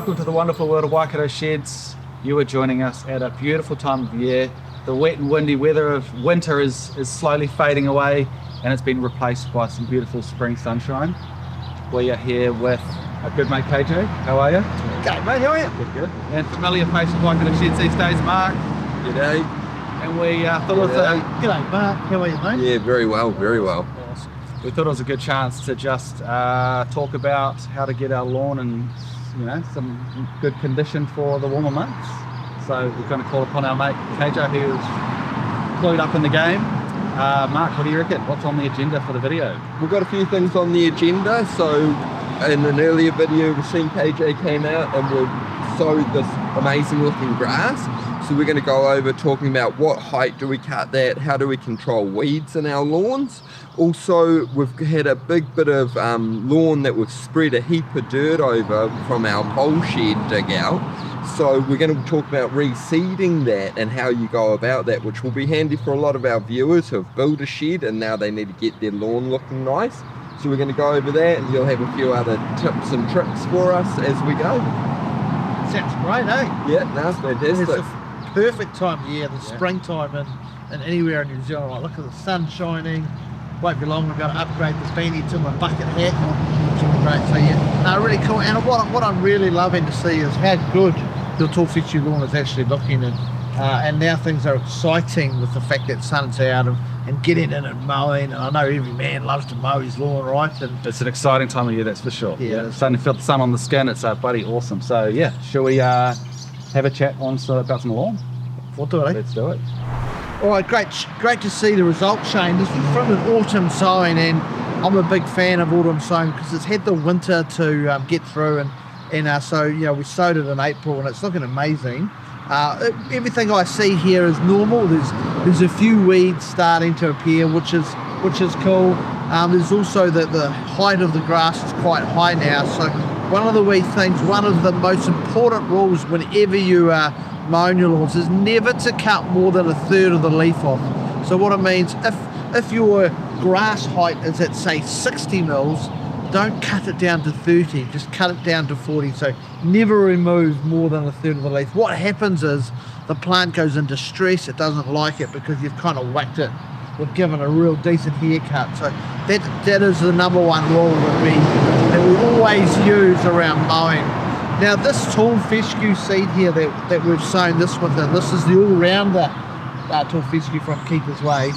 Welcome to the wonderful world of Waikato sheds. You are joining us at a beautiful time of year. The wet and windy weather of winter is slowly fading away, and it's been replaced by some beautiful spring sunshine. We are here with a good mate, KJ. How are you? G'day mate, how are you? Good. And familiar face of Waikato sheds these days, Mark. G'day. And we thought it was G'day Mark, how are you mate? Yeah, very well, very well. Awesome. we thought it was a good chance to just talk about how to get our lawn in, some good condition for the warmer months. So we're going to call upon our mate KJ, who's clued up in the game. Mark, what do you reckon? What's on the agenda for the video? We've got a few things on the agenda. So in an earlier video, we've seen KJ came out and we've sowed this amazing looking grass. So we're going to go over talking about what height do we cut that, how do we control weeds in our lawns. Also, we've had a big bit of lawn that we've spread a heap of dirt over from our pole shed dig out. So we're going to talk about reseeding that and how you go about that, which will be handy for a lot of our viewers who have built a shed and now they need to get their lawn looking nice. So we're going to go over that, and you'll have a few other tips and tricks for us as we go. Sounds great, eh? Yeah, that's fantastic. It's the perfect time of year, the springtime and anywhere in New Zealand. Like, look at the sun shining. Won't be long, we've got to upgrade the beanie to my bucket hat, which will be great. So yeah, really cool. And what I'm really loving to see is how good your tall fishery lawn is actually looking, and now things are exciting with the fact that sun's out and getting in and mowing. And I know every man loves to mow his lawn, right? And It's an exciting time of year, that's for sure. Yeah. Starting to feel the sun on the skin. It's bloody awesome. So yeah, shall we have a chat about some lawn? we'll do it, eh? Let's do it. All right, great to see the result, Shane. This is from an autumn sowing, and I'm a big fan of autumn sowing because it's had the winter to get through, and so we sowed it in April, and it's looking amazing. Everything I see here is normal. There's a few weeds starting to appear, which is cool. There's also the height of the grass is quite high now. So one of the most important rules whenever you are mowing your lawns is never to cut more than a third of the leaf off. So what it means, if your grass height is at say 60 mils, don't cut it down to 30, just cut it down to 40. So never remove more than a third of the leaf. What happens is the plant goes into stress, it doesn't like it because you've kind of whacked it. We've given a real decent haircut. So that is the number one rule that we always use around mowing. Now this tall fescue seed here that we've sown this winter, this is the all-rounder tall fescue from Keeper's Way.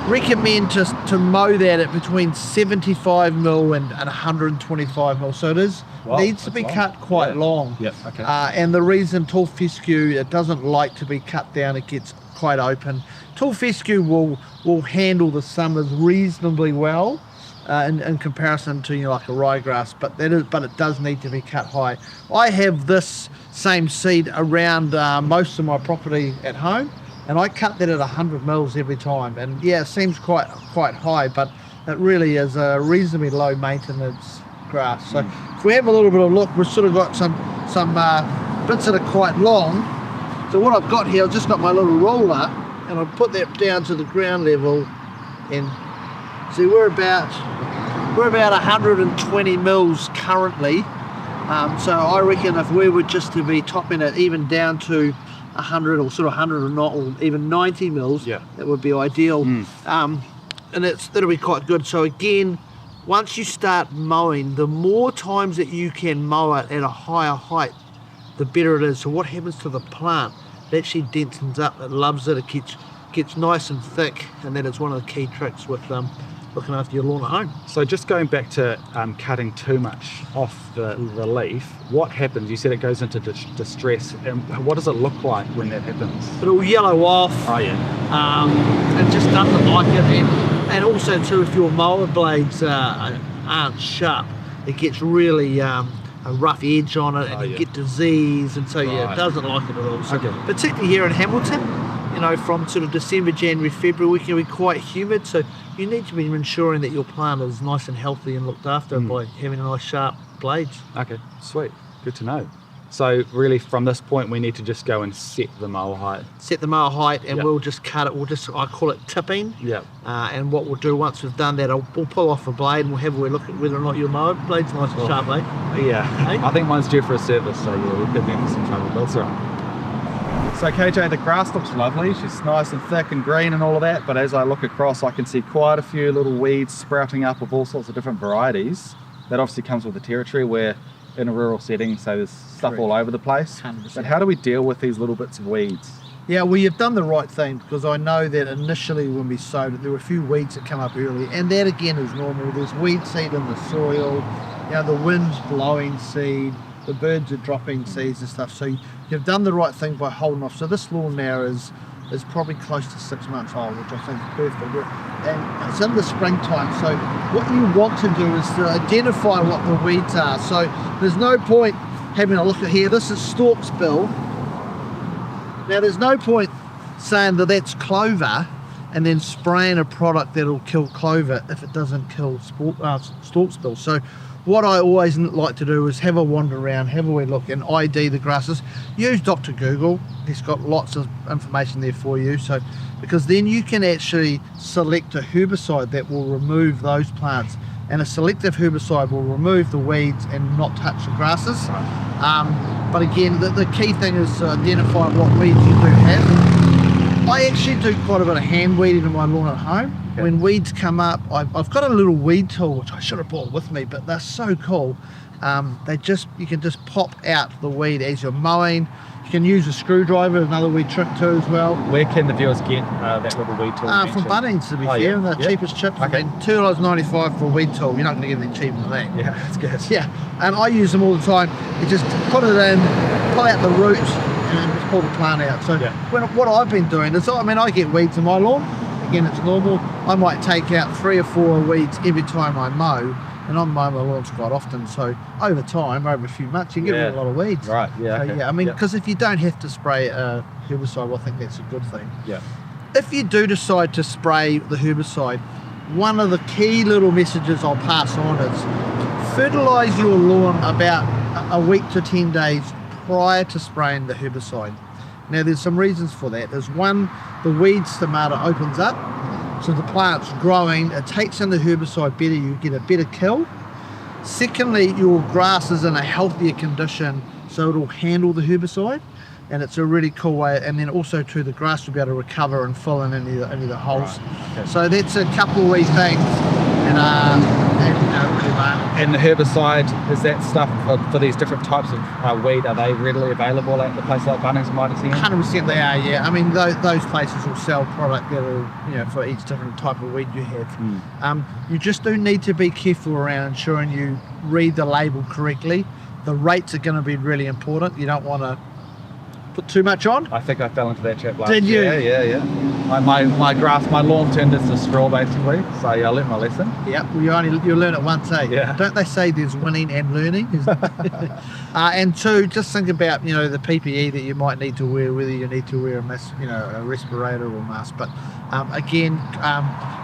Recommend just to mow that at between 75 mil and 125 mil. So it needs to be cut quite long. Yep. Okay. And the reason tall fescue, it doesn't like to be cut down, it gets quite open. Tall fescue will handle the summers reasonably well in comparison to like a ryegrass, but it does need to be cut high. I have this same seed around most of my property at home, and I cut that at 100 mils every time. And yeah, it seems quite high, but it really is a reasonably low maintenance grass. So if we have a little bit of look, we've sort of got some bits that are quite long. So what I've got here, I've just got my little roller, and I'll put that down to the ground level, and see we're about 120 mils currently. So I reckon if we were just to be topping it even down to 100 or sort of 100 or not, or even 90 mils, that would be ideal. And that'll be quite good. So again, once you start mowing, the more times that you can mow it at a higher height, the better it is. So what happens to the plant? It actually densens up, it loves it, it gets nice and thick, and that is one of the key tricks with looking after your lawn at home. So just going back to cutting too much off the leaf, what happens? You said it goes into distress, and what does it look like when that happens? It'll yellow off. Oh yeah. It just doesn't like it, and also too, if your mower blades aren't sharp, it gets really a rough edge on it, and you get disease, and so it doesn't like it at all. So particularly here in Hamilton, from sort of December, January, February, we can be quite humid, so you need to be ensuring that your plant is nice and healthy and looked after by having nice sharp blades. Okay, sweet. Good to know. So really from this point we need to just go and set the mower height. Set the mower height, and Yep. we'll just cut it. I call it tipping. Yeah. And what we'll do once we've done that, we'll pull off a blade and we'll have a look at whether or not your mower blade's nice and sharp, eh? Yeah. Hey? I think mine's due for a service, so yeah, we could be in some trouble, but it's all right. So KJ, the grass looks lovely. She's nice and thick and green and all of that, but as I look across, I can see quite a few little weeds sprouting up of all sorts of different varieties. That obviously comes with the territory. We're in a rural setting, so there's stuff all over the place. 100%. But how do we deal with these little bits of weeds? Yeah, well, you've done the right thing, because I know that initially when we sowed it, there were a few weeds that come up early, and that again is normal. There's weed seed in the soil, the wind's blowing seed, the birds are dropping seeds and stuff. So you've done the right thing by holding off. So this lawn now is probably close to 6 months old, which I think is perfect. And it's in the springtime, so what you want to do is to identify what the weeds are. So there's no point having a look at here. This is stalkspill. Now there's no point saying that that's clover and then spraying a product that'll kill clover if it doesn't kill stalkspill. So what I always like to do is have a wander around, have a wee look and ID the grasses. Use Dr. Google, he's got lots of information there for you, so because then you can actually select a herbicide that will remove those plants, and a selective herbicide will remove the weeds and not touch the grasses. But again, the key thing is to identify what weeds you do have. I actually do quite a bit of hand weeding in my lawn at home. Okay. When weeds come up, I've got a little weed tool, which I should have brought with me, but they're so cool. You can just pop out the weed as you're mowing. You can use a screwdriver, another wee trick too as well. Where can the viewers get that little weed tool? From Bunnings, to be fair, the cheapest chips. Okay. I mean, $2.95 for a weed tool. You're not going to get anything cheaper than that. Yeah, that's good. Yeah, and I use them all the time. You just put it in, pull out the roots, and then just pull the plant out. So what I've been doing is, I get weeds in my lawn. Again, it's normal. I might take out 3 or 4 weeds every time I mow, and I'm mowing my lawns quite often. So over time, over a few months, you get rid of a lot of weeds. Right. Yeah. So, okay. because if you don't have to spray a herbicide, I think that's a good thing. Yeah. If you do decide to spray the herbicide, one of the key little messages I'll pass on is fertilise your lawn about a week to 10 days prior to spraying the herbicide. Now there's some reasons for that. There's one, the weed stomata opens up, so the plant's growing, it takes in the herbicide better, you get a better kill. Secondly, your grass is in a healthier condition, so it'll handle the herbicide, and it's a really cool way. And then also too, the grass will be able to recover and fill in any of the holes. Right. Okay. So that's a couple of wee things. And the herbicide, is that stuff for these different types of weed, are they readily available at the place like Bunnings and Mitre 10? 100% they are, yeah. I mean, those places will sell product that will, for each different type of weed you have. You just do need to be careful around ensuring you read the label correctly. The rates are going to be really important. You don't want to put too much on. I think I fell into that trap last Did you? year. Yeah. My lawn turned into straw basically, so I learned my lesson. Yeah, well, you learn it once, eh? Yeah. Don't they say there's winning and learning? And two, just think about the PPE that you might need to wear, whether you need to wear a mask, a respirator or mask. But again,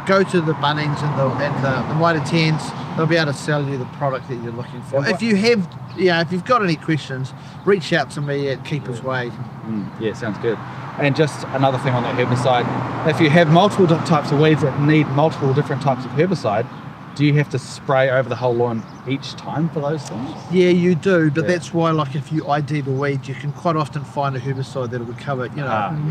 go to the Bunnings and the Mitre 10s. They'll be able to sell you the product that you're looking for. If you've got any questions, reach out to me at Keeper's Way. Yeah, sounds good. And just another thing on that herbicide, if you have multiple types of weeds that need multiple different types of herbicide, do you have to spray over the whole lawn each time for those things? Yeah, you do, but that's why, if you ID the weeds, you can quite often find a herbicide that will cover,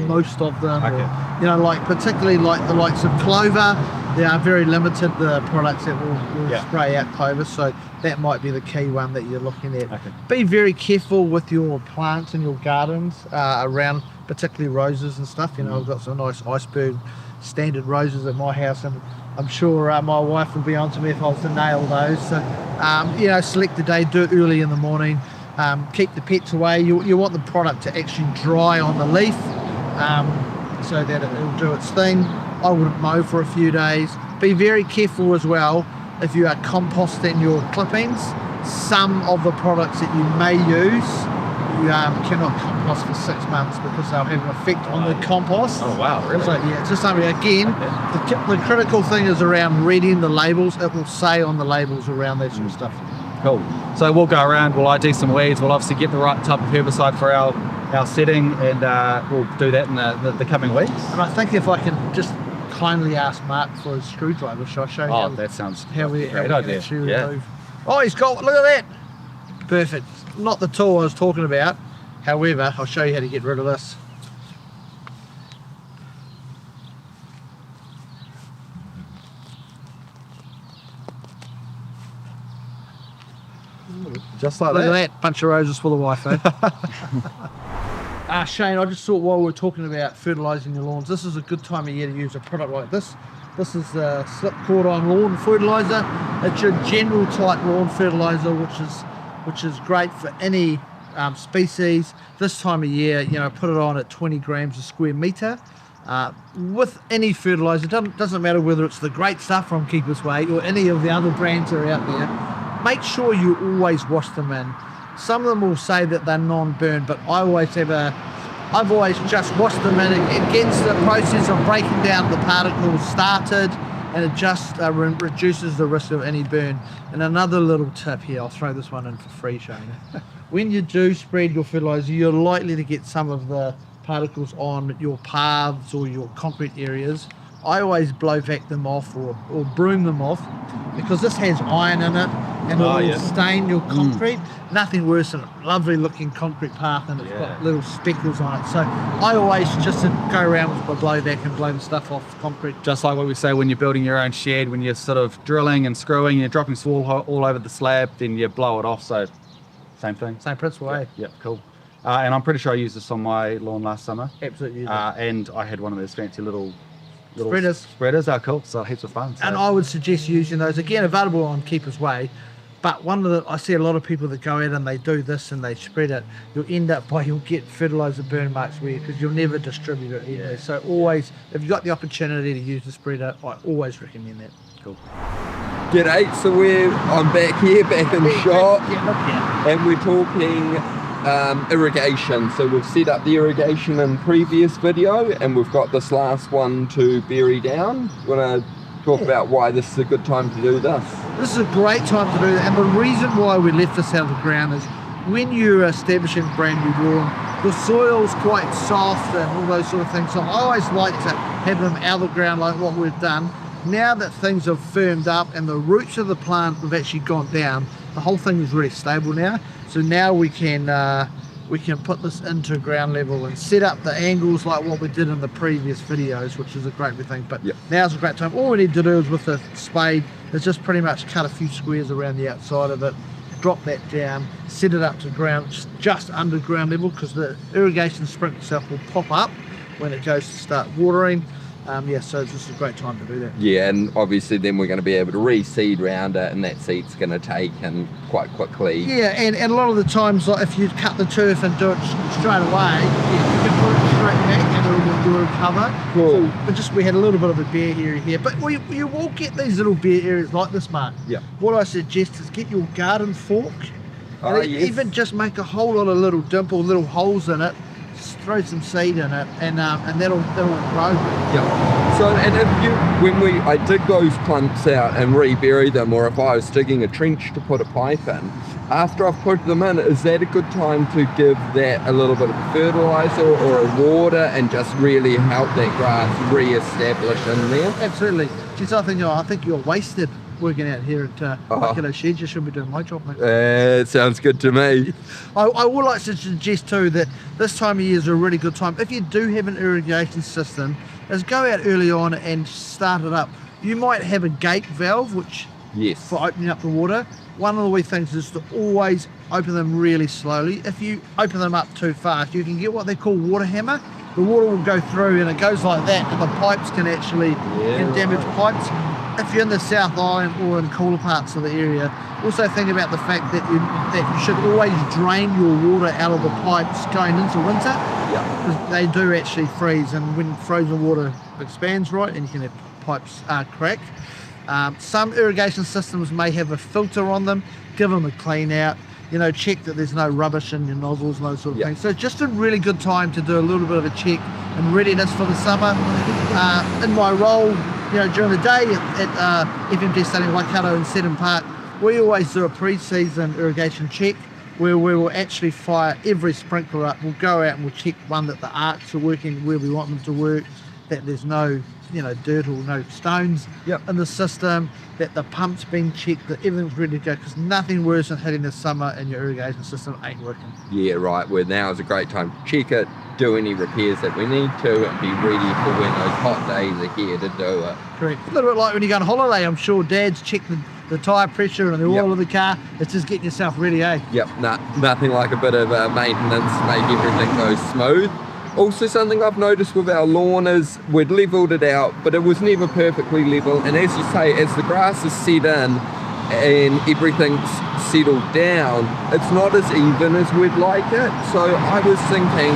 most of them. Okay. Or, particularly the likes of clover, they are very limited, the products that will spray out clover, so that might be the key one that you're looking at. Okay. Be very careful with your plants in your gardens around, particularly roses and stuff. I've got some nice iceberg standard roses at my house, and I'm sure my wife will be on to me if I was to nail those. So, select the day, do it early in the morning, keep the pets away. You want the product to actually dry on the leaf so that it'll do its thing. I wouldn't mow for a few days. Be very careful as well if you are composting your clippings. Some of the products that you may use, you cannot compost for 6 months because they'll have an effect on the compost. Oh wow, really? So it's just something, again, the critical thing is around reading the labels. It will say on the labels around that sort of stuff. Cool. So we'll go around, we'll ID some weeds, we'll obviously get the right type of herbicide for our setting, and we'll do that in the coming weeks. And I think if I can just kindly ask Mark for his screwdriver, shall I show you Oh, that sounds how we great can idea. actually Yeah. remove. Oh, he's got, look at that. Perfect. Not the tool I was talking about. However, I'll show you how to get rid of this. Just like Look that. at that, bunch of roses for the wife, eh? Shane, I just thought while we're talking about fertilising your lawns, this is a good time of year to use a product like this. This is slip cord on lawn fertiliser. It's your general type lawn fertiliser, which is great for any species. This time of year, you know, put it on at 20 grams a square metre. With any fertiliser, doesn't matter whether it's the great stuff from Keeper's Way or any of the other brands that are out there. Make sure you always wash them in. Some of them will say that they're non-burn, but I've always just washed them in. It gets the process of breaking down the particles started, and it just reduces the risk of any burn. And another little tip here, I'll throw this one in for free, Shane. When you do spread your fertiliser, you're likely to get some of the particles on your paths or your concrete areas. I always blow vac them off or broom them off, because this has iron in it and it'll stain your concrete. Nothing worse than a lovely looking concrete path and it's got little speckles on it. So I always just go around with my blow vac and blow the stuff off the concrete. Just like what we say when you're building your own shed, when you're sort of drilling and screwing, you're dropping soil all over the slab, then you blow it off. So same thing. Same principle, eh? Yep, cool. And I'm pretty sure I used this on my lawn last summer. Absolutely. And I had one of those fancy little Spreaders. Are cool, so heaps of fun. So. And I would suggest using those, again, available on Keeper's Way. But I see a lot of people that go out and they do this and they spread it. You'll get fertiliser burn marks because you'll never distribute it either. Yeah. So always, if you've got the opportunity to use the spreader, I always recommend that. Cool. G'day, so I'm back in the shop, and we're talking irrigation. So we've set up the irrigation in previous video, and we've got this last one to bury down. You want to talk about why this is a good time to do this? This is a great time to do that, and the reason why we left this out of the ground is when you're establishing brand new lawn, the soil's quite soft and all those sort of things. So I always like to have them out of the ground like what we've done. Now that things have firmed up and the roots of the plant have actually gone down, the whole thing is really stable now. So now we can put this into ground level and set up the angles like what we did in the previous videos, which is a great thing. But now's a great time. All we need to do is with the spade is just pretty much cut a few squares around the outside of it, drop that down, set it up to ground, just under ground level, because the irrigation sprinkler itself will pop up when it goes to start watering. So this is a great time to do that. Yeah, and obviously then we're going to be able to reseed around it, and that seed's going to take in quite quickly. Yeah, and a lot of the times, like if you cut the turf and do it straight away, you can put it straight back and it'll recover. Cool. So we had a little bit of a bare area here, but you will get these little bare areas like this, Mark. Yeah. What I suggest is get your garden fork, and even just make a whole lot of little little holes in it. Throw some seed in it, and that'll grow. Yeah. So, and if I dig those clumps out and rebury them, or if I was digging a trench to put a pipe in, after I've put them in, is that a good time to give that a little bit of fertiliser or a water and just really help that grass re-establish in there? Absolutely. Geez, I think you're wasted working out here at Waikato Shed. You should be doing my job, mate. It sounds good to me. I would like to suggest too that this time of year is a really good time. If you do have an irrigation system, is go out early on and start it up. You might have a gate valve, which for opening up the water. One of the wee things is to always open them really slowly. If you open them up too fast, you can get what they call water hammer. The water will go through and it goes like that, and the pipes can actually damage pipes. If you're in the South Island or in cooler parts of the area, also think about the fact that you should always drain your water out of the pipes going into winter. Because they do actually freeze, and when frozen water expands right, and you can have pipes crack. Some irrigation systems may have a filter on them. Give them a clean out. Check that there's no rubbish in your nozzles and those sort of things. So just a really good time to do a little bit of a check and readiness for the summer. In my role, during the day at FMD Studying Waikato in Seddon Park, we always do a pre-season irrigation check where we will actually fire every sprinkler up. We'll go out and we'll check one that the arcs are working where we want them to work, that there's no dirt or no stones in the system, that the pump's been checked, that everything's ready to go, because nothing worse than hitting the summer and your irrigation system ain't working. Yeah, right. Where now is a great time to check it, do any repairs that we need to, and be ready for when those hot days are here to do it. Correct. A little bit like when you go on holiday, I'm sure dads check the tyre pressure and the oil of the car. It's just getting yourself ready, eh? Yep, nothing like a bit of maintenance to make everything go smooth. Also, something I've noticed with our lawn is we'd levelled it out, but it was never perfectly level. And as you say, as the grass is set in and everything's settled down, it's not as even as we'd like it. So I was thinking,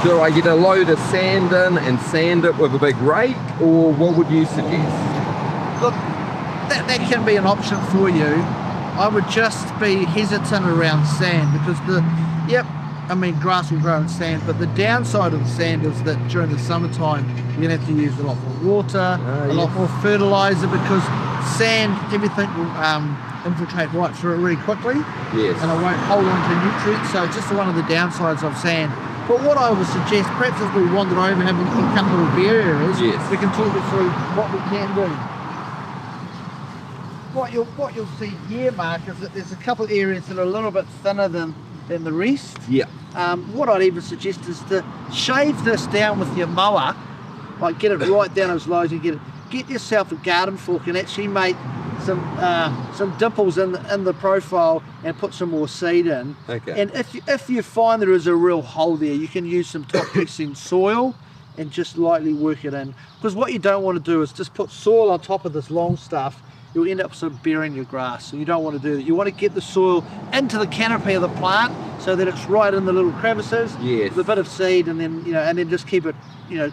do I get a load of sand in and sand it with a big rake, or what would you suggest? Look, that can be an option for you. I would just be hesitant around sand because grass will grow in sand, but the downside of the sand is that during the summertime you're going to have to use a lot more water, a lot more fertilizer, because sand, everything will infiltrate right through it really quickly. Yes. And it won't hold on to nutrients, so it's just one of the downsides of sand. But what I would suggest, perhaps as we wander over and have a couple of bare areas, we can talk you through what we can do. What you'll see here, Mark, is that there's a couple of areas that are a little bit thinner than the rest. Yeah. What I'd even suggest is to shave this down with your mower, like get it right down as low as you get it. Get yourself a garden fork and actually make some dimples in the profile and put some more seed in. Okay. And if you find there is a real hole there, you can use some top dressing soil and just lightly work it in. Because what you don't want to do is just put soil on top of this long stuff. You'll end up sort of burying your grass, so you don't want to do that. You want to get the soil into the canopy of the plant so that it's right in the little crevices with a bit of seed, and then just keep it,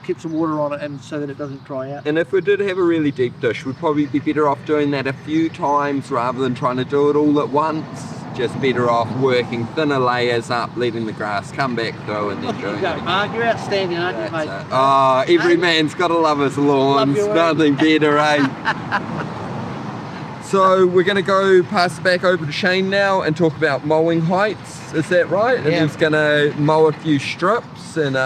keep some water on it, and so that it doesn't dry out. And if we did have a really deep dish, we'd probably be better off doing that a few times rather than trying to do it all at once. Just better off working thinner layers up, letting the grass come back through, and then doing it again. Mark, you're outstanding, aren't you, mate? Oh, every man's got to love his lawns. Nothing better, eh? So we're going to go pass it back over to Shane now and talk about mowing heights. Is that right? And he's going to mow a few strips and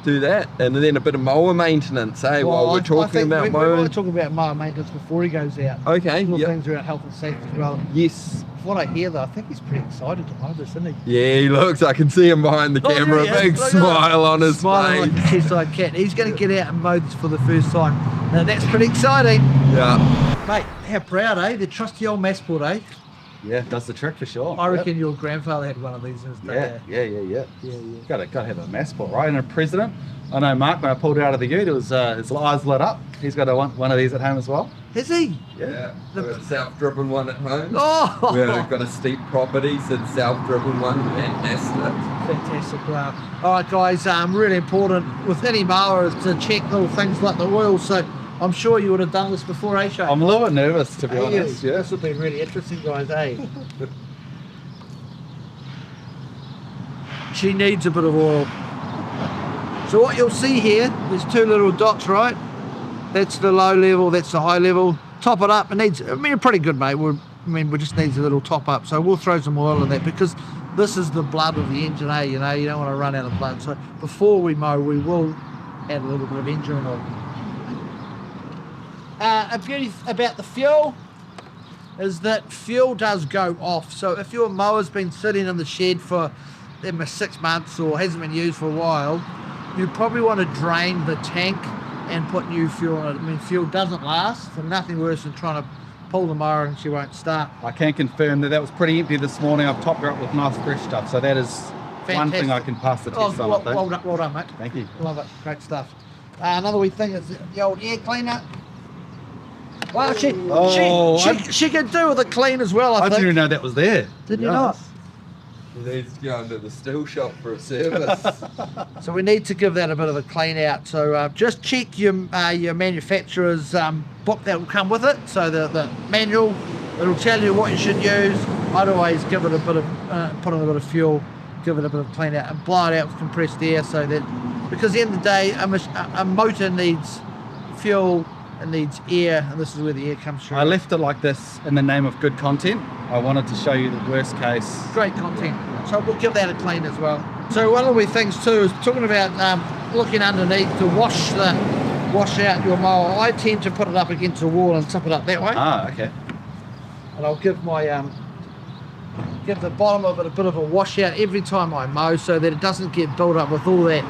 do that, and then a bit of mower maintenance, eh? While we're talking about mowing. We want to talk about mower maintenance before he goes out. Okay. Things around health and safety as well. Yes. From what I hear, though, I think he's pretty excited to mow this, isn't he? Yeah, he looks. I can see him behind the camera. A big smile on his face. Smiling like a Cheshire cat. He's going to get out and mow this for the first time. Now that's pretty exciting. Yeah. Mate, how proud, eh? The trusty old Massport, eh? Yeah, does the trick for sure. I reckon your grandfather had one of these in his day. Yeah. Got to have a Massport, right? And a president. I know Mark, when I pulled out of the ute, it was his eyes lit up. He's got one of these at home as well. Has he? Yeah. We've got a self-driven one at home. Oh! We've got a steep property, so the self-driven one. Fantastic. Wow. All right, guys. Really important with any mower is to check little things like the oil. So I'm sure you would have done this before, eh, Shane? I'm a little bit nervous, to be honest. Yeah. This will be really interesting, guys, eh? She needs a bit of oil. So what you'll see here, there's two little dots, right? That's the low level, that's the high level. Top it up. It needs, pretty good, mate. We just needs a little top up. So we'll throw some oil in that because this is the blood of the engine, eh? You don't want to run out of blood. So before we mow, we will add a little bit of engine oil. A beauty about the fuel is that fuel does go off. So if your mower's been sitting in the shed for 6 months or hasn't been used for a while, you probably want to drain the tank and put new fuel in it. Fuel doesn't last, so nothing worse than trying to pull the mower and she won't start. I can confirm that was pretty empty this morning. I've topped her up with nice fresh stuff, so that is one thing I can pass the test on. Well done, mate. Thank you. Love it. Great stuff. Another wee thing is the old air cleaner. Well, she could do with a clean as well, I think. didn't even know that was there. Did you not? He needs to go into the steel shop for a service. So we need to give that a bit of a clean out. So just check your manufacturer's book that will come with it. So the manual, it'll tell you what you should use. I'd always give it a bit of, put in a bit of fuel, give it a bit of clean out and blow it out with compressed air so that, because at the end of the day, a motor needs fuel it needs air, and this is where the air comes through. I left it like this in the name of good content. I wanted to show you the worst case. Great content. So we'll give that a clean as well. So one of the things too is talking about looking underneath to wash out your mower. I tend to put it up against the wall and tip it up that way. Ah, okay. And I'll give my give the bottom of it a bit of a washout every time I mow, so that it doesn't get built up with all that,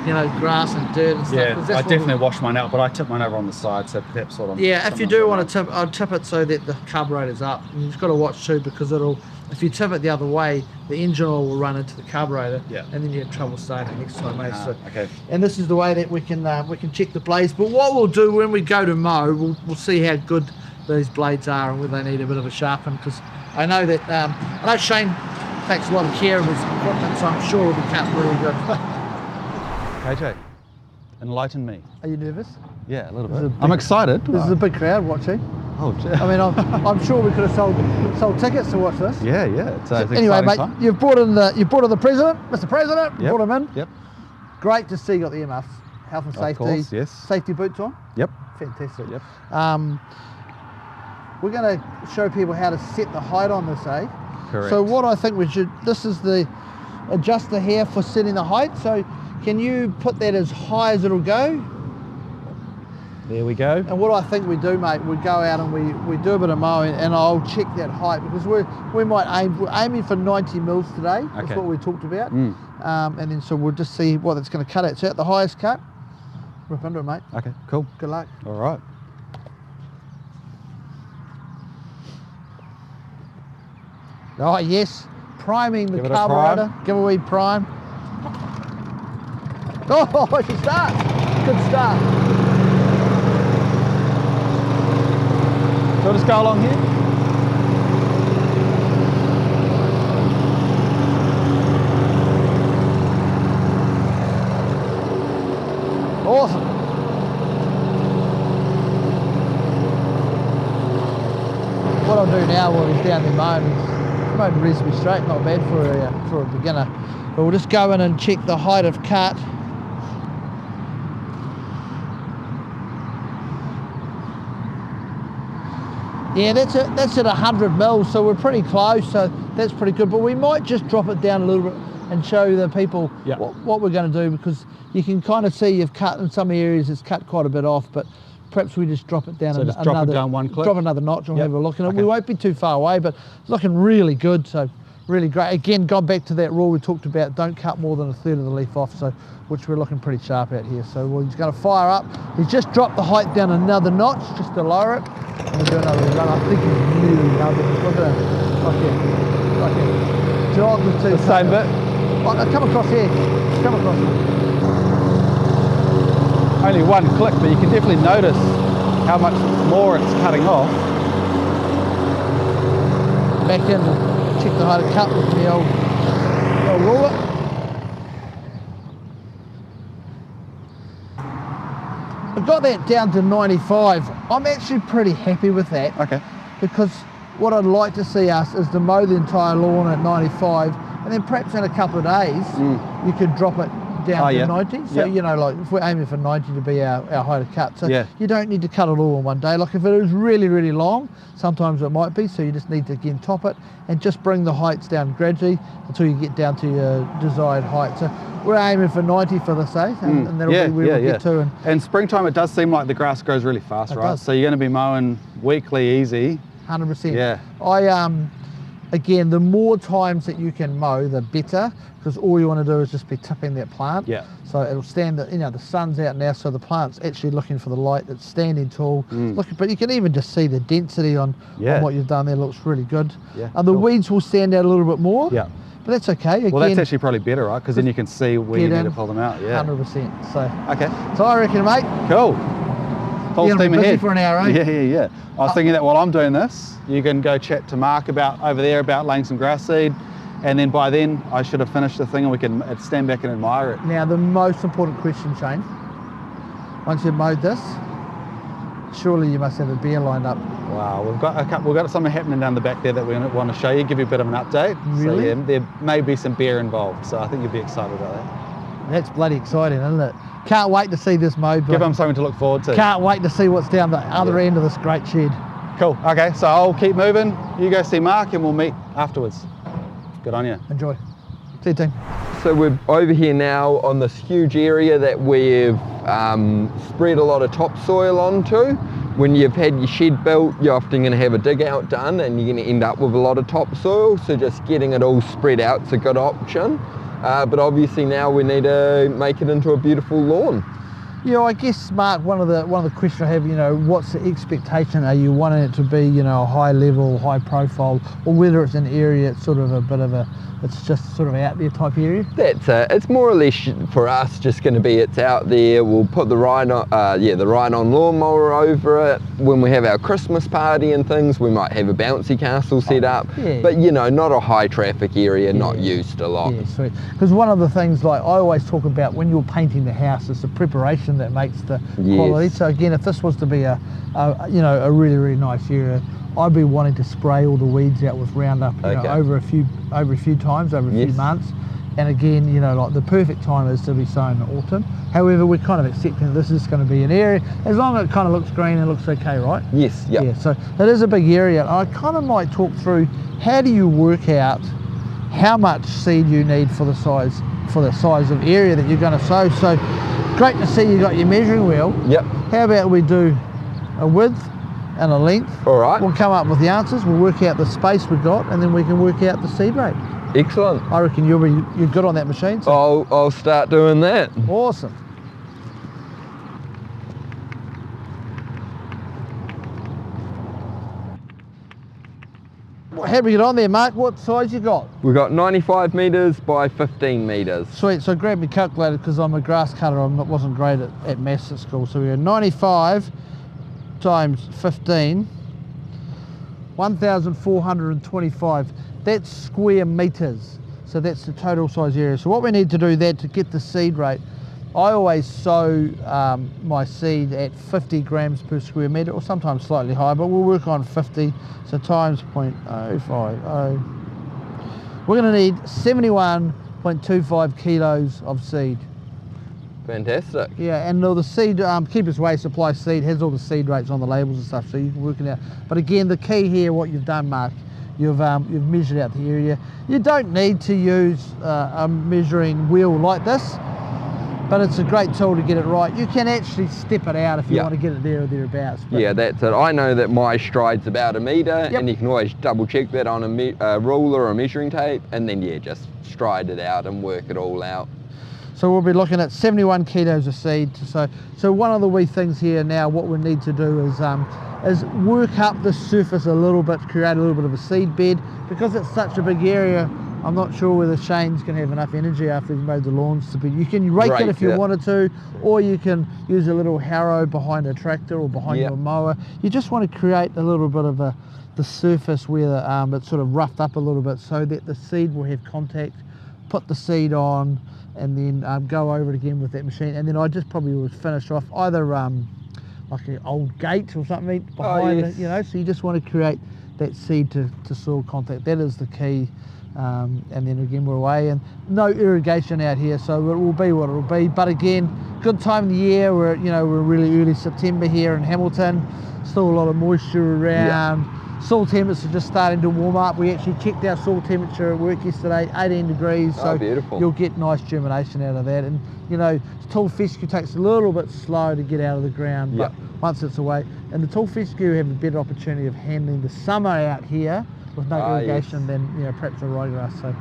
you know, grass and dirt and stuff. Yeah, 'cause that's I what definitely wash mine out, but I tip mine over on the side, so perhaps sort of. Yeah, if you do want to tip, I'd tip it so that the carburetor's up. And you've got to watch too, because if you tip it the other way, the engine oil will run into the carburetor, Yeah. and then you have trouble starting next time. So, Okay. and this is the way that we can check the blades. But what we'll do when we go to mow, we'll see how good these blades are and whether they need a bit of a sharpen. Because I know that I know Shane takes a lot of care of his equipment, so I'm sure it'll be cut really good. KJ, enlighten me. Are you nervous? Yeah, a little This is a bit. I'm excited. This is a big crowd watching. Oh, gee. I mean, I'm sure we could have sold tickets to watch this. Yeah. It's an Anyway, exciting mate, time. you've brought in the president, Mr. President. Yep. Brought him in. Yep. Great to see you got the earmuffs, health and Of safety, course, yes. safety boots on. Yep. Fantastic. Yep. We're going to show people how to set the height on this, eh? Correct. So what I think we should, this is the adjuster here for setting the height. So can you put that as high as it'll go? There we go. And what I think we do, mate, we go out and we do a bit of mowing, and I'll check that height, because we're aiming for 90 mils today. That's Okay. what we talked about. Mm. And then so we'll just see what it's going to cut at. So at the highest cut, rip into it, mate. Okay, cool. Good luck. All right. Oh yes, priming the Give it a carburetor. Give a wee prime. Oh, it's a start. Good start. So we'll just go along here. Awesome. What I'll do now while he's down there mowing reasonably straight, not bad for a beginner. But we'll just go in and check the height of cut. Yeah, that's at 100 mils, so we're pretty close, so that's pretty good. But we might just drop it down a little bit and show the people Yeah. what we're going to do, because you can kind of see you've cut in some areas, it's cut quite a bit off, but perhaps we just drop it down So just drop it down one click? Drop another notch and Yep. have a look. And Okay. we won't be too far away, but it's looking really good, so really great. Again, gone back to that rule we talked about, don't cut more than a third of the leaf off, so which we're looking pretty sharp at here. So he's going to fire up. He's just dropped the height down another notch just to lower it. And we'll do another run. I think he's really nailed it. Look at it. Like a dog with two. The same bit. Oh, no, come across here. Come across here. Only one click, but you can definitely notice how much more it's cutting off. Back in and check the height of cut with the old ruler. I've got that down to 95. I'm actually pretty happy with that. Okay. Because what I'd like to see us is to mow the entire lawn at 95, and then perhaps in a couple of days you could drop it down to 90. So Yep. you know, like if we're aiming for 90 to be our height of cut, so Yeah. you don't need to cut it all in one day. Like if it is really, really long, sometimes it might be, so you just need to again top it and just bring the heights down gradually until you get down to your desired height. So we're aiming for 90 for this, eh? And that'll be where we'll get to. And springtime, it does seem like the grass grows really fast, It right? does. So you're going to be mowing weekly easy. 100%. Yeah. Again, the more times that you can mow, the better, because all you want to do is just be tipping that plant. Yeah. So it'll stand, the sun's out now, so the plant's actually looking for the light. It's standing tall. Look, but you can even just see the density on what you've done there. Looks really good. Yeah, And the cool. weeds will stand out a little bit more. Yeah. But that's okay. Again, Well, that's actually probably better, right? Because then you can see where you get need to in, pull them out. Yeah. 100%. So Okay. I reckon, mate. Cool. Full You're gonna steam be busy ahead. for an hour, eh? Yeah. I was thinking that while I'm doing this, you can go chat to Mark about over there about laying some grass seed, and then by then I should have finished the thing and we can stand back and admire it. Now, the most important question, Shane. Once you've mowed this, surely you must have a beer lined up. Wow, we've got something happening down the back there that we want to show you, give you a bit of an update. Really? So yeah, there may be some beer involved, so I think you'll be excited about that. That's bloody exciting, isn't it? Can't wait to see this mowed. Give them something to look forward to. Can't wait to see what's down the other end of this great shed. Cool. Okay, so I'll keep moving. You go see Mark and we'll meet afterwards. Good on you. Enjoy. See you, team. So we're over here now on this huge area that we've spread a lot of topsoil onto. When you've had your shed built, you're often going to have a dig out done and you're going to end up with a lot of topsoil, so just getting it all spread out is a good option. But obviously now we need to make it into a beautiful lawn. Yeah, I guess, Mark, one of the questions I have, you know, what's the expectation? Are you wanting it to be, you know, a high level, high profile, or whether it's an area, it's sort of a bit of a, it's just sort of out there type area? That's it. It's more or less for us just going to be, it's out there. We'll put the ride-on lawnmower over it. When we have our Christmas party and things, we might have a bouncy castle set up. Yeah. But, you know, not a high traffic area, not used a lot. Yeah, sweet. Because one of the things, like I always talk about when you're painting the house, it's the preparation that makes the quality. So again, if this was to be a you know, a really, really nice area, I'd be wanting to spray all the weeds out with Roundup, you know, over a few times, over a few months. And again, you know, like the perfect time is to be sown in autumn. However, we're kind of accepting this is going to be an area, as long as it kind of looks green and looks okay, right? Yes, yep. Yeah, so it is a big area. I kind of might talk through how do you work out how much seed you need for the size of area that you're going to sow. So great to see you got your measuring wheel. Yep. How about we do a width and a length? All right. We'll come up with the answers, we'll work out the space we've got, and then we can work out the seed rate. Excellent. I reckon you're good on that machine. So. I'll start doing that. Awesome. How do we get on there, Mark? What size you got? We've got 95 metres by 15 metres. Sweet, so grab my calculator because I'm a grass cutter. I wasn't great at maths at school. So we go 95 times 15, 1,425. That's square metres. So that's the total size area. So what we need to do there to get the seed rate, I always sow my seed at 50 grams per square metre, or sometimes slightly higher, but we'll work on 50. So times 0.050. We're going to need 71.25 kilos of seed. Fantastic. Yeah, and the seed, Keeper's Way Supply Seed has all the seed rates on the labels and stuff, so you can work it out. But again, the key here, what you've done, Mark, you've measured out the area. You don't need to use a measuring wheel like this, but it's a great tool to get it right. You can actually step it out if you want to get it there or thereabouts. Yeah, that's it. I know that my stride's about a metre, and you can always double check that on a ruler or a measuring tape, and then just stride it out and work it all out. So we'll be looking at 71 kilos of seed. So one of the wee things here now, what we need to do is work up the surface a little bit, create a little bit of a seed bed. Because it's such a big area, I'm not sure whether Shane's going to have enough energy after he's mowed the lawns to be. You can rake it if you wanted to, or you can use a little harrow behind a tractor or behind your mower. You just want to create a little bit of the surface where it's sort of roughed up a little bit so that the seed will have contact, put the seed on, and then go over it again with that machine. And then I just probably would finish off either like an old gate or something behind it, you know. So you just want to create that seed to soil contact. That is the key. And then again we're away, and no irrigation out here, so it will be what it will be. But again, good time of the year. We're really early September here in Hamilton. Still a lot of moisture around. Soil temperature just starting to warm up. We actually checked our soil temperature at work yesterday, 18 degrees. So beautiful. You'll get nice germination out of that. And you know, tall fescue takes a little bit slow to get out of the ground, but once it's away, and the tall fescue have a better opportunity of handling the summer out here with no irrigation than perhaps a ryegrass. So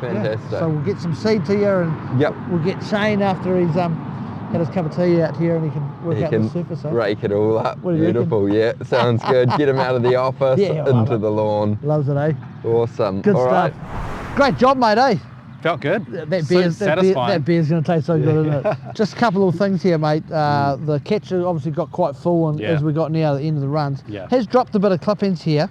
fantastic. So we'll get some seed to you, and we'll get Shane after he's had his cup of tea out here, and he can work out the surface. Rake it all up. What do you Beautiful. reckon? Sounds good. Get him out of the office into the lawn. Loves it, eh? Awesome. Good all stuff. Right. Great job, mate, eh? Felt good. That Satisfying. beer's going to taste so good, isn't it? Just a couple of things here, mate. The catcher obviously got quite full, and as we got near the end of the runs, has dropped a bit of clippings here.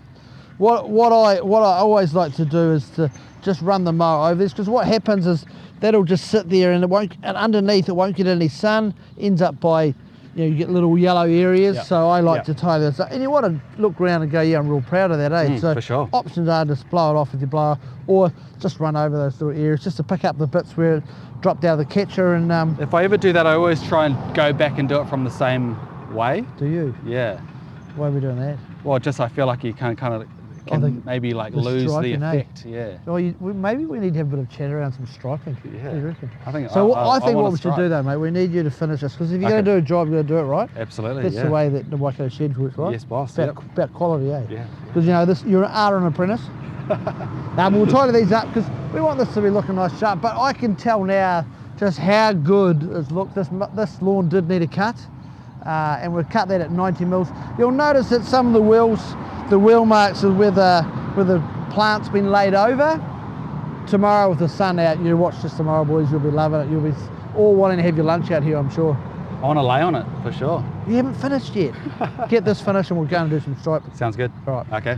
What I always like to do is to just run the mower over this, because what happens is that'll just sit there, and underneath it won't get any sun, ends up by you get little yellow areas. Yep. So I like Yep. to tie those up. And you want to look around and go, yeah, I'm real proud of that, eh? So for sure. options are just blow it off with your blower, or just run over those little areas just to pick up the bits where it dropped out of the catcher. And If I ever do that, I always try and go back and do it from the same way. do you? Yeah. Why are we doing that? Well, just I feel like you can maybe like the lose the striping, eh? effect. Yeah. Well, maybe we need to have a bit of chat around some striping. Yeah. What do you reckon? I think So I I think wanna what we should stripe. do though, mate, we need you to finish this, because if you're Okay. going to do a job, you're going to do it right. Absolutely. That's yeah. the way that the Waikato shed works, right? Yes, boss. About, Yep. about quality, eh? Yeah. Because you are an apprentice. We'll tidy these up because we want this to be looking nice, sharp. But I can tell now just how good it's looked. This lawn did need a cut, and we've cut that at 90 mils. You'll notice that some of the wheel marks are where the plant's been laid over. Tomorrow with the sun out, you watch this tomorrow, boys. You'll be loving it. You'll be all wanting to have your lunch out here, I'm sure. I want to lay on it for sure. You haven't finished yet. Get this finished and we'll go and do some stripe. Sounds good. All right. Okay.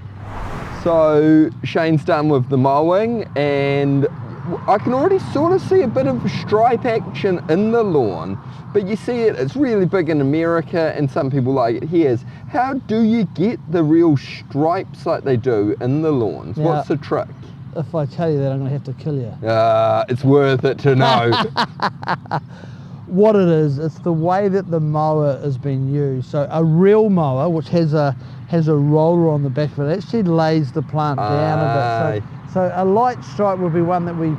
So Shane's done with the mowing, and I can already sort of see a bit of stripe action in the lawn, but you see it's really big in America and some people like it here. How do you get the real stripes like they do in the lawns? Yeah. What's the trick? If I tell you that, I'm going to have to kill you. It's worth it to know. What it is, it's the way that the mower has been used. So a real mower, which has a roller on the back of it, actually lays the plant down a bit. So a light stripe would be one that we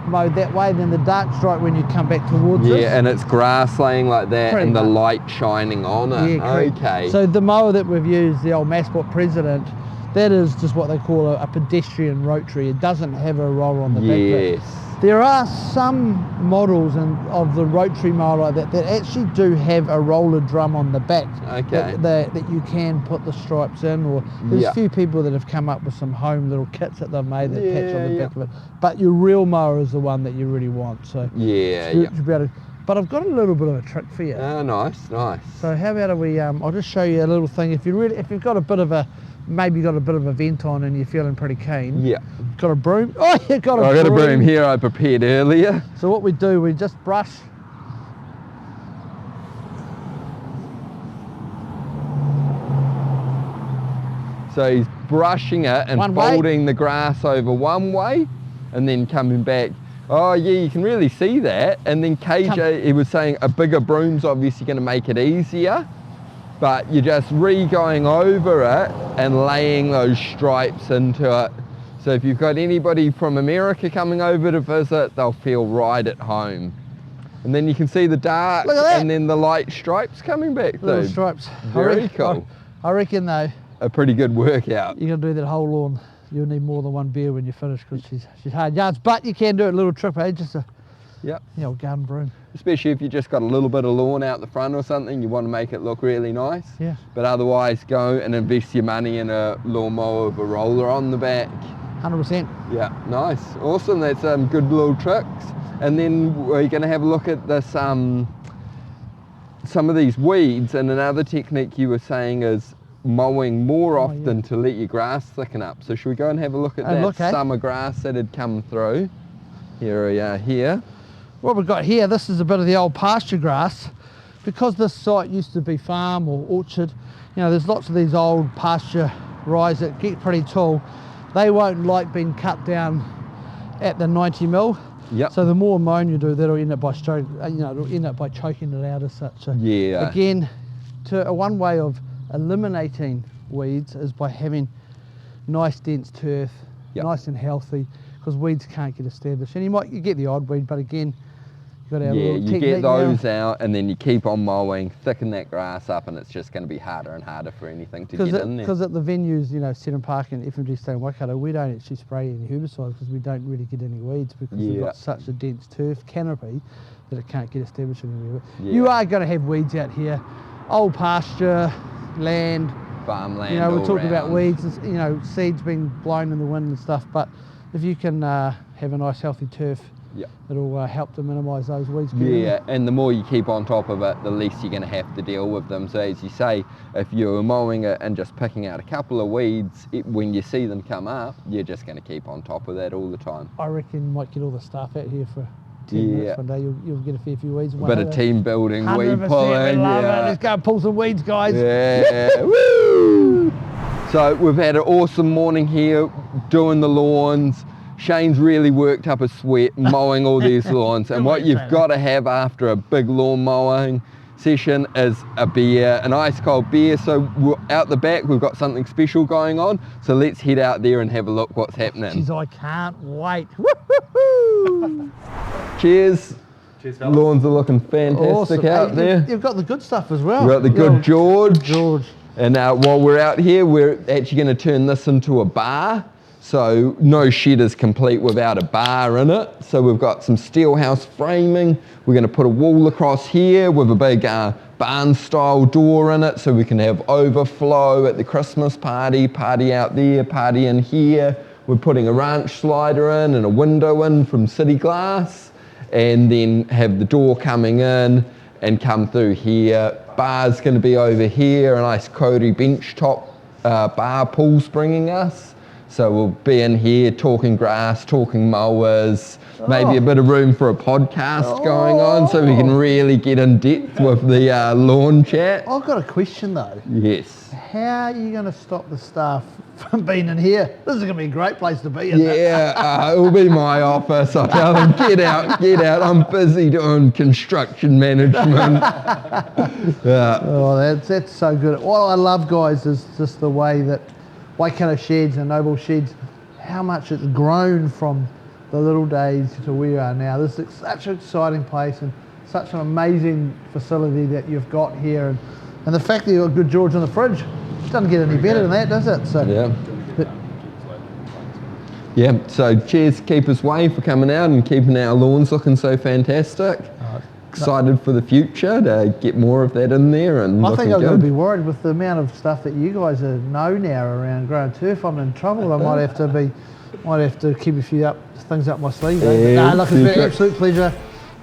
mowed that way, then the dark stripe when you come back towards us. Yeah, and it's grass laying like that Pretty and the much. light shining on it. Yeah, correct. Okay. So the mower that we've used, the old Massport President, that is just what they call a pedestrian rotary. It doesn't have a roller on the back of it. Yes. There are some models of the rotary mower like that actually do have a roller drum on the back. Okay. That you can put the stripes in, or there's Yeah. a few people that have come up with some home little kits that they've made that patch on the Yeah, back of it. But your real mower is the one that you really want. So Yeah, you yeah. should be able to, but I've got a little bit of a trick for you. Nice, nice. So how about we? I'll just show you a little thing. If you've got a bit of a vent on and you're feeling pretty keen. Yeah. Got a broom? Oh, you got a broom. I got a broom here I prepared earlier. So what we do, we just brush. So he's brushing it and One way. folding the grass over one way and then coming back. Oh yeah, you can really see that. And then KJ, he was saying a bigger broom's obviously going to make it easier, but you're just going over it and laying those stripes into it. So if you've got anybody from America coming over to visit, they'll feel right at home. And then you can see the dark Look at that. and then the light stripes coming back Little through. stripes. Very cool. I reckon though, A pretty good workout. you're gonna do that whole lawn. You'll need more than one beer when you finish, because she's hard yards. But you can do it a little trip, eh? Just a Yep. old garden broom. Especially if you just got a little bit of lawn out the front or something, you want to make it look really nice. Yeah. But otherwise, go and invest your money in a lawnmower with a roller on the back. 100%. Yeah, nice, awesome. That's good little tricks. And then we're going to have a look at this, some of these weeds. And another technique you were saying is mowing more often to let your grass thicken up. So should we go and have a look at that summer grass that had come through? Here we are here. What we've got here, this is a bit of the old pasture grass. Because this site used to be farm or orchard, there's lots of these old pasture rye that get pretty tall. They won't like being cut down at the 90 mil. Yep. So the more mowing you do, that'll end up by it'll end up by choking it out as such. So Yeah. Again, one way of eliminating weeds is by having nice dense turf, nice and healthy, because weeds can't get established. And you get the odd weed, but again, you've got to have a little you technique get now. those out and then you keep on mowing, thicken that grass up, and it's just going to be harder and harder for anything to get in there. Because at the venues, Seton Park and FMG Stone Waikato, we don't actually spray any herbicides because we don't really get any weeds, because we've got such a dense turf canopy that it can't get established anywhere. You are going to have weeds out here, old pasture, land, farmland. we're talking about around. weeds, seeds being blown in the wind and stuff, but if you can have a nice healthy turf, it'll help to minimise those weeds. And the more you keep on top of it, the less you're going to have to deal with them. So as you say, if you're mowing it and just picking out a couple of weeds, when you see them come up, you're just going to keep on top of that all the time. I reckon you might get all the staff out here for 10 minutes one day, you'll get a fair few weeds. A bit of team building, weed 100%, pulling. we love it. Yeah. Let's go and pull some weeds, guys. Yeah. Woo! So we've had an awesome morning here doing the lawns. Shane's really worked up a sweat mowing all these lawns, and what you've got to have after a big lawn mowing session is a beer, an ice cold beer. So out the back we've got something special going on, so let's head out there and have a look what's happening. Jeez, I can't wait. Woo-hoo-hoo. Cheers. Cheers, fellas. Lawns are looking fantastic Awesome. out Hey, there. You've got the good stuff as well. We've got the good George. George. And while we're out here, we're actually going to turn this into a bar. So no shed is complete without a bar in it. So we've got some steel house framing. We're going to put a wall across here with a big barn style door in it, so we can have overflow at the Christmas party out there, party in here. We're putting a ranch slider in and a window in from City Glass, and then have the door coming in and come through here. Bar's going to be over here, a nice Cody bench top bar pool's bringing us. So we'll be in here talking grass, talking mowers, maybe a bit of room for a podcast going on, so we can really get in depth with the lawn chat. I've got a question though. Yes. How are you going to stop the staff from being in here? This is going to be a great place to be, isn't it? Yeah, it will be my office. I tell them, get out. I'm busy doing construction management. Yeah. Oh, that's so good. What I love, guys, is just the way that Waikato Sheds and Noble Sheds, how much it's grown from the little days to where we are now. This is such an exciting place and such an amazing facility that you've got here. And the fact that you've got good George on the fridge, it doesn't get any better than that, does it? So, Yeah, so cheers Keeper's Way for coming out and keeping our lawns looking so fantastic. Excited for the future to get more of that in there and I looking think I'm going good. to be worried with the amount of stuff that you guys know now around growing turf. I'm in trouble. I might have to keep a few things up my sleeve. Yeah, No, look, it's been an absolute pleasure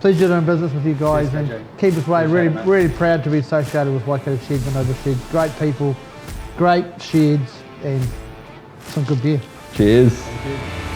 doing business with you guys, and Keeper's Way. Really proud to be associated with Waikato Sheds and Noble Sheds. Great people, great sheds, and some good beer. Cheers. Thank you.